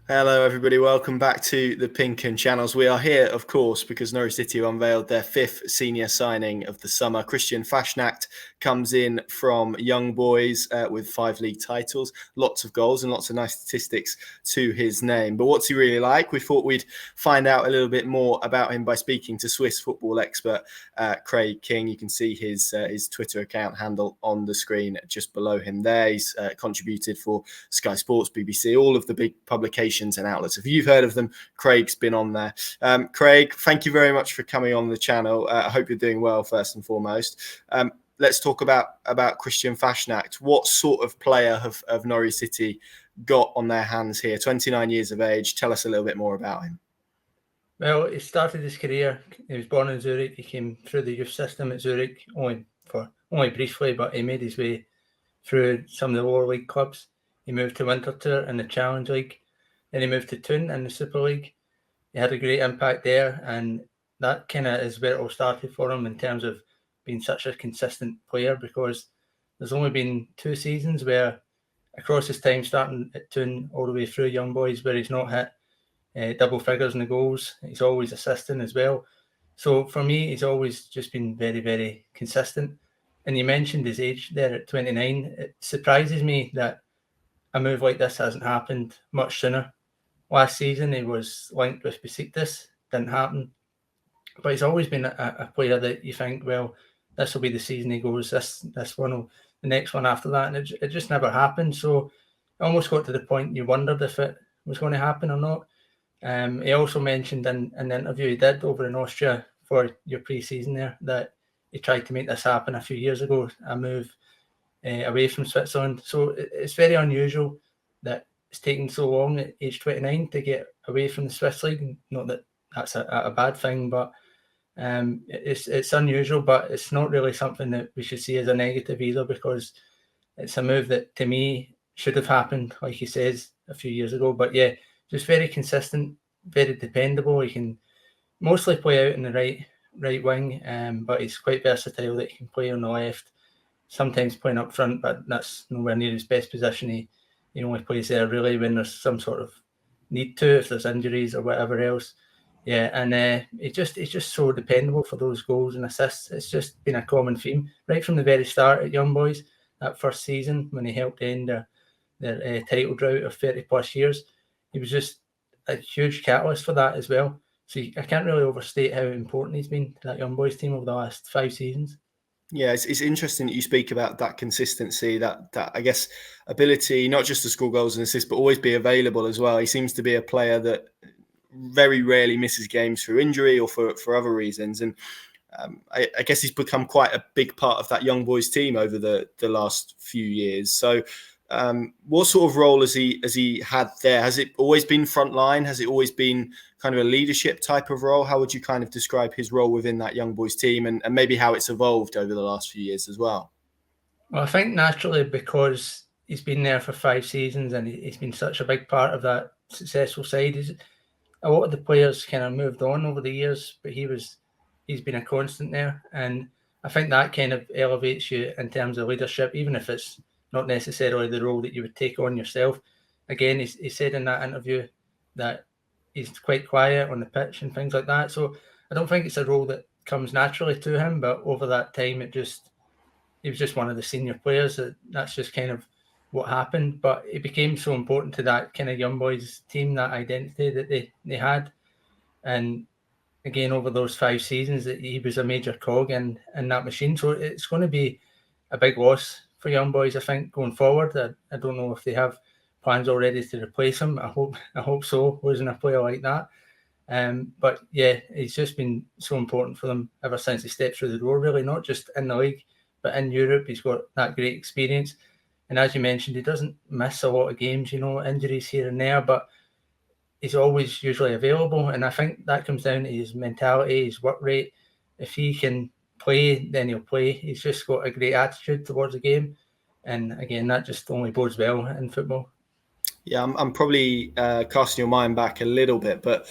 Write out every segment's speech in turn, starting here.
Hello, everybody. Welcome back to the Pink and Channels. We are here, of course, because Norwich City unveiled their fifth senior signing of the summer. Christian Fassnacht comes in from Young Boys with 5 league titles, lots of goals and lots of nice statistics to his name. But what's he really like? We thought we'd find out a little bit more about him by speaking to Swiss football expert Craig King. You can see his Twitter account handle on the screen just below him there. He's contributed for Sky Sports, BBC, all of the big publications and outlets. If you've heard of them, Craig's been on there. Craig, thank you very much for coming on the channel. I hope you're doing well, first and foremost. Let's talk about Christian Fassnacht. What sort of player have Norwich City got on their hands here? 29 years of age. Tell us a little bit more about him. Well, he started his career. He was born in Zurich. He came through the youth system at Zurich only briefly, but he made his way through some of the lower league clubs. He moved to Winterthur in the Challenge League. Then he moved to Thun in the Super League. He had a great impact there, and that kind of is where it all started for him in terms of being such a consistent player, because there's only been 2 seasons where across his time starting at Thun all the way through Young Boys where he's not hit double figures in the goals. He's always assisting as well. So for me, he's always just been very, very consistent. And you mentioned his age there at 29. It surprises me that a move like this hasn't happened much sooner. Last season, he was linked with Besiktas. Didn't happen. But he's always been a player that you think, well, this will be the season he goes, this one will, the next one after that. And it just never happened. So it almost got to the point you wondered if it was going to happen or not. He also mentioned in an interview he did over in Austria for your pre-season there that he tried to make this happen a few years ago, a move away from Switzerland. So it's very unusual that it's taken so long at age 29 to get away from the Swiss League. Not that that's a bad thing, but it's unusual, but it's not really something that we should see as a negative either, because it's a move that to me should have happened, like he says, a few years ago. But yeah, just very consistent, very dependable. He can mostly play out in the right wing, but he's quite versatile that he can play on the left, sometimes playing up front, but that's nowhere near his best position. He only plays there really when there's some sort of need to, if there's injuries or whatever else. Yeah, and he's just so dependable for those goals and assists. It's just been a common theme right from the very start at Young Boys, that first season when he helped end their title drought of 30 plus years. He was just a huge catalyst for that as well. So I can't really overstate how important he's been to that Young Boys team over the last 5 seasons. Yeah, it's interesting that you speak about that consistency, that I guess ability, not just to score goals and assists, but always be available as well. He seems to be a player that very rarely misses games through injury or for other reasons. And I guess he's become quite a big part of that Young Boys team over the last few years. So what sort of role has he had there? Has it always been front line? Has it always been kind of a leadership type of role? How would you kind of describe his role within that Young Boys team, and maybe how it's evolved over the last few years as well? Well, I think naturally, because he's been there for 5 seasons and he's been such a big part of that successful side, a lot of the players kind of moved on over the years, but he's been a constant there. And I think that kind of elevates you in terms of leadership, even if it's not necessarily the role that you would take on yourself. Again, he said in that interview that he's quite quiet on the pitch and things like that. So I don't think it's a role that comes naturally to him, but over that time, he was just one of the senior players. That's just kind of what happened. But it became so important to that kind of Young Boys team, that identity that they had. And again, over those 5 seasons, that he was a major cog in that machine. So it's going to be a big loss for Young Boys, I think, going forward. I don't know if they have plans already to replace him. I hope so, losing a player like that. But yeah, he's just been so important for them ever since he stepped through the door, really, not just in the league, but in Europe. He's got that great experience. And as you mentioned, he doesn't miss a lot of games, injuries here and there, but he's always usually available. And I think that comes down to his mentality, his work rate. If he can play, then he'll play. He's just got a great attitude towards the game. And again, that just only bodes well in football. Yeah, I'm probably casting your mind back a little bit, but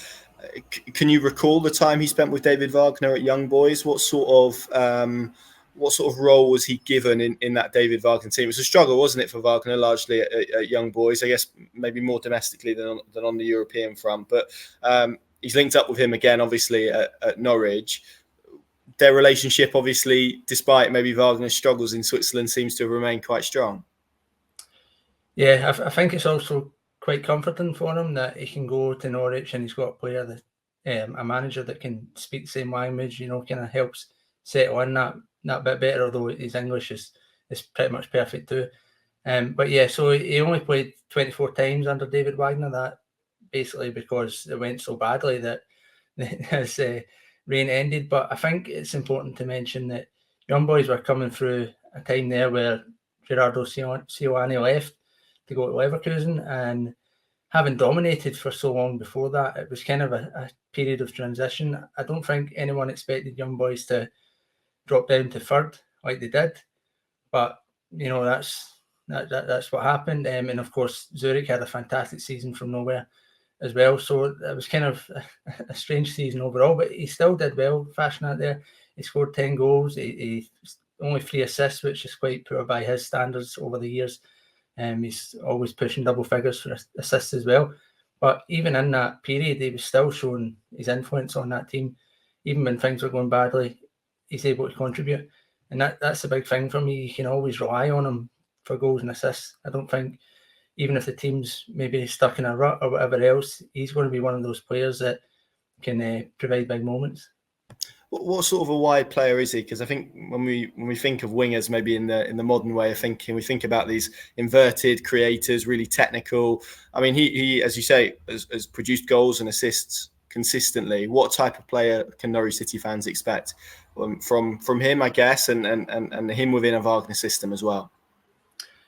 can you recall the time he spent with David Wagner at Young Boys? What sort of what sort of role was he given in that David Wagner team? It was a struggle, wasn't it, for Wagner, largely at Young Boys, I guess maybe more domestically than on the European front. But he's linked up with him again, obviously, at Norwich. Their relationship, obviously, despite maybe Wagner's struggles in Switzerland, seems to have remained quite strong. Yeah, I think it's also quite comforting for him that he can go to Norwich and he's got a player that, a manager that can speak the same language, kind of helps settle in that bit better, although his English is pretty much perfect too. But yeah, so he only played 24 times under David Wagner, that basically because it went so badly that his reign ended. But I think it's important to mention that Young Boys were coming through a time there where Gerardo Seoane left to go to Leverkusen, and having dominated for so long before that, it was kind of a period of transition. I don't think anyone expected Young Boys to drop down to third like they did, but that's what happened. And of course, Zurich had a fantastic season from nowhere as well, so it was kind of a strange season overall, but he still did well. Fassnacht there, he scored 10 goals, he only 3 assists, which is quite poor by his standards over the years. He's always pushing double figures for assists as well. But even in that period, he was still showing his influence on that team. Even when things were going badly, he's able to contribute. And that's a big thing for me. You can always rely on him for goals and assists. I don't think, even if the team's maybe stuck in a rut or whatever else, he's going to be one of those players that can provide big moments. What sort of a wide player is he? Because I think when we think of wingers, maybe in the modern way of thinking, we think about these inverted creators, really technical. I mean, he as you say, has produced goals and assists consistently. What type of player can Norwich City fans expect from him, I guess, and him within a Wagner system as well?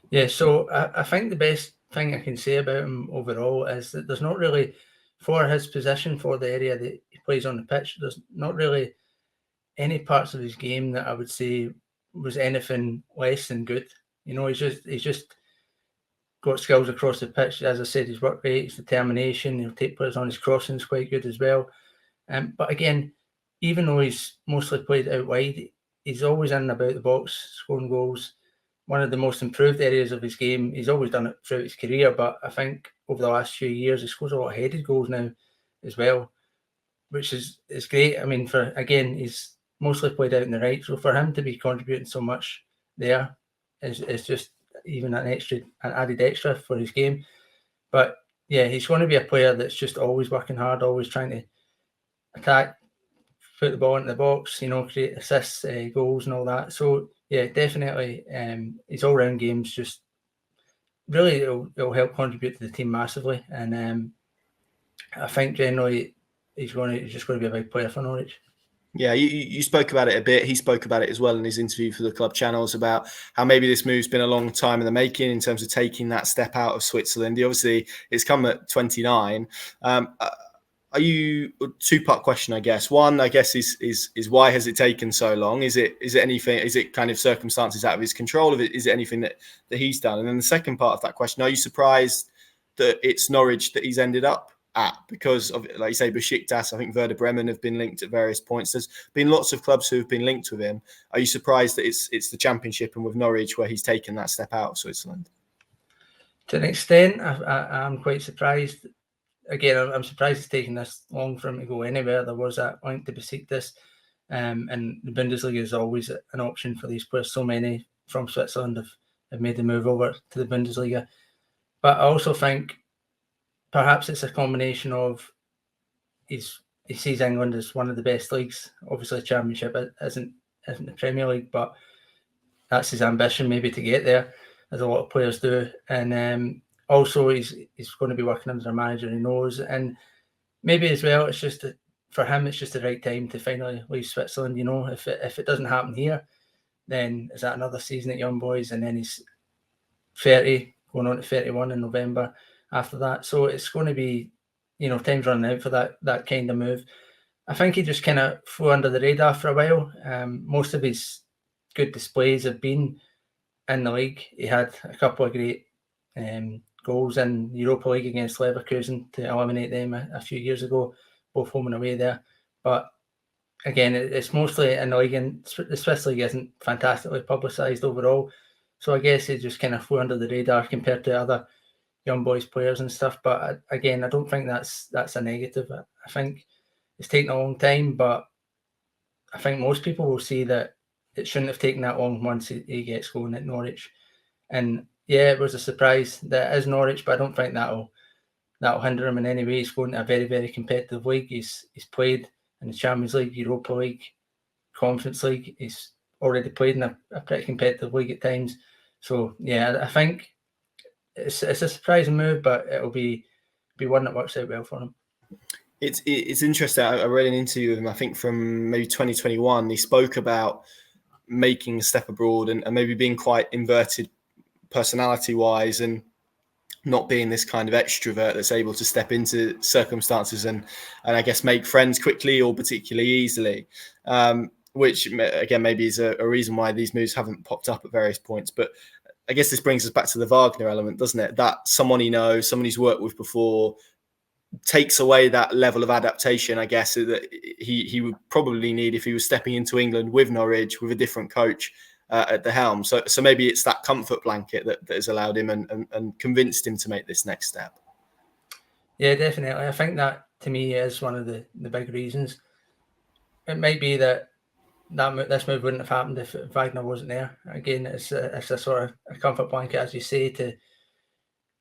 Yeah, so I think the best thing I can say about him overall is that there's not really, for his position, for the area that he plays on the pitch, there's not really any parts of his game that I would say was anything less than good. He's just got skills across the pitch. As I said, his work rate, his determination, he'll take players on his crossings quite good as well. But again, even though he's mostly played out wide, he's always in and about the box, scoring goals. One of the most improved areas of his game. He's always done it throughout his career, but I think over the last few years, he scores a lot of headed goals now as well, which is great. I mean, he's mostly played out in the right, so for him to be contributing so much there is just even an added extra for his game. But yeah, he's going to be a player that's just always working hard, always trying to attack, put the ball into the box, create assists, goals and all that. So yeah, definitely his all-round games just really it'll help contribute to the team massively. And I think generally he's just going to be a big player for Norwich. Yeah, you spoke about it a bit. He spoke about it as well in his interview for the club channels about how maybe this move's been a long time in the making in terms of taking that step out of Switzerland. Obviously, it's come at 29. Are you, two-part question, I guess. One, I guess, is why has it taken so long? Is it anything? Is it kind of circumstances out of his control? Is it anything that he's done? And then the second part of that question: are you surprised that it's Norwich that he's ended up at? Because of, like you say, Besiktas, I think Werder Bremen have been linked at various points. There's been lots of clubs who have been linked with him. Are you surprised that it's the Championship and with Norwich where he's taken that step out of Switzerland? To an extent, I'm quite surprised. Again, I'm surprised it's taken this long for him to go anywhere. There was that link to Besiktas, and the Bundesliga is always an option for these players. So many from Switzerland have made the move over to the Bundesliga. But I also think perhaps it's a combination of he sees England as one of the best leagues. Obviously, the Championship isn't the Premier League, but that's his ambition maybe to get there, as a lot of players do. And also, he's going to be working under a manager he knows, and maybe as well, it's just for him, it's just the right time to finally leave Switzerland. If it doesn't happen here, then is that another season at Young Boys, and then he's 30, going on to 31 in November after that. So it's going to be, time's running out for that kind of move. I think he just kind of flew under the radar for a while. Most of his good displays have been in the league. He had a couple of great goals in the Europa League against Leverkusen to eliminate them a few years ago, both home and away there. But again, it's mostly in the league, and the Swiss league isn't fantastically publicised overall. So I guess it just kind of flew under the radar compared to other young boys players and stuff. But again, I don't think that's a negative. I think it's taken a long time, but I think most people will see that it shouldn't have taken that long once he gets going at Norwich. And yeah, it was a surprise that it is Norwich, but I don't think that'll hinder him in any way. He's going to a very, very competitive league. He's played in the Champions League, Europa League, Conference League. He's already played in a pretty competitive league at times. So yeah, I think it's a surprising move, but it'll be one that works out well for him. It's interesting. I read an interview with him, I think from maybe 2021. He spoke about making a step abroad and maybe being quite inverted personality wise, and not being this kind of extrovert that's able to step into circumstances and I guess make friends quickly or particularly easily, which again maybe is a reason why these moves haven't popped up at various points. But I guess this brings us back to the Wagner element, doesn't it? That someone he knows, someone he's worked with before, takes away that level of adaptation, I guess, that he would probably need if he was stepping into England with Norwich, with a different coach at the helm. So maybe it's that comfort blanket that has allowed him and convinced him to make this next step. Yeah, definitely. I think that, to me, is one of the big reasons. It might be that this move wouldn't have happened if Wagner wasn't there. Again, it's a sort of a comfort blanket, as you say.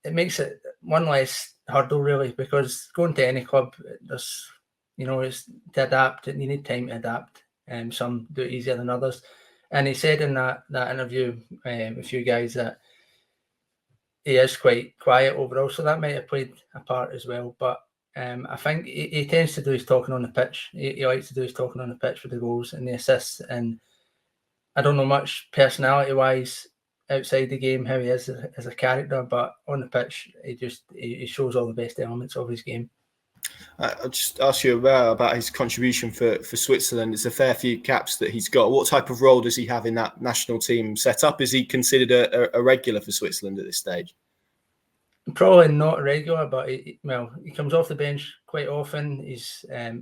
It makes it one less hurdle, really, because going to any club, there's, it's to adapt, and you need time to adapt. Some do it easier than others. And he said in that interview with you guys that he is quite quiet overall, so that might have played a part as well. But I think he tends to do his talking on the pitch. He likes to do his talking on the pitch for the goals and the assists. And I don't know much personality-wise outside the game how he is as a character, but on the pitch, he shows all the best elements of his game. I'll just ask you about his contribution for Switzerland. It's a fair few caps that he's got. What type of role does he have in that national team setup? Is he considered a regular for Switzerland at this stage? Probably not regular, but he comes off the bench quite often.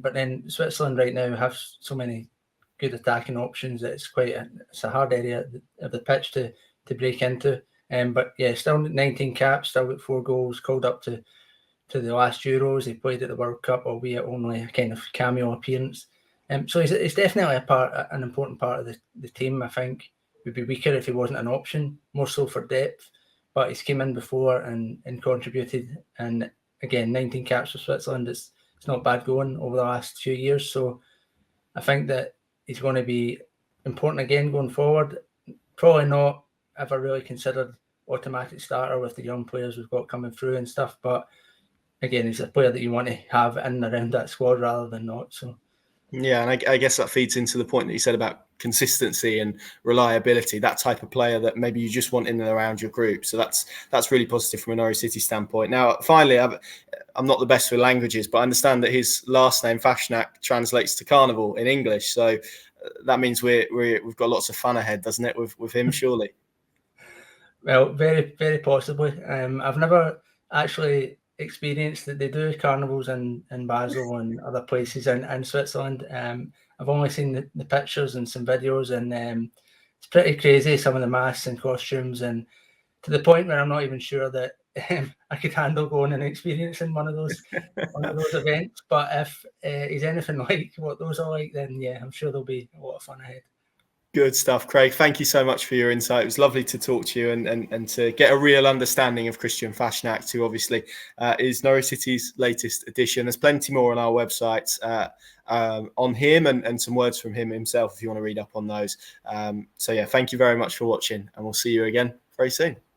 But then Switzerland right now have so many good attacking options that it's a hard area of the pitch to break into. But yeah, still 19 caps, still got 4 goals, called up to the last Euros. He played at the World Cup, albeit only a kind of cameo appearance. So he's definitely an important part of the team. I think would be weaker if he wasn't an option, more so for depth. But he's came in before and contributed. And again, 19 caps for Switzerland. It's not bad going over the last few years. So I think that he's going to be important again going forward. Probably not ever really considered automatic starter with the young players we've got coming through and stuff. But again, he's a player that you want to have in and around that squad rather than not. So yeah, and I guess that feeds into the point that you said about consistency and reliability. That type of player that maybe you just want in and around your group. So that's really positive from a Norwich City standpoint. Now, finally, I'm not the best with languages, but I understand that his last name Fassnacht translates to carnival in English. So that means we've got lots of fun ahead, doesn't it, with him? Surely. Well, very, very possibly. I've never actually experienced that they do carnivals in Basel and other places in Switzerland. I've only seen the pictures and some videos, and it's pretty crazy, some of the masks and costumes, and to the point where I'm not even sure that I could handle going and experiencing one of those events. But if he's anything like what those are like, then yeah, I'm sure there'll be a lot of fun ahead. Good stuff, Craig. Thank you so much for your insight. It was lovely to talk to you and to get a real understanding of Christian Fassnacht, who obviously is Norwich City's latest addition. There's plenty more on our website on him and some words from him himself if you want to read up on those. So yeah, thank you very much for watching, and we'll see you again very soon.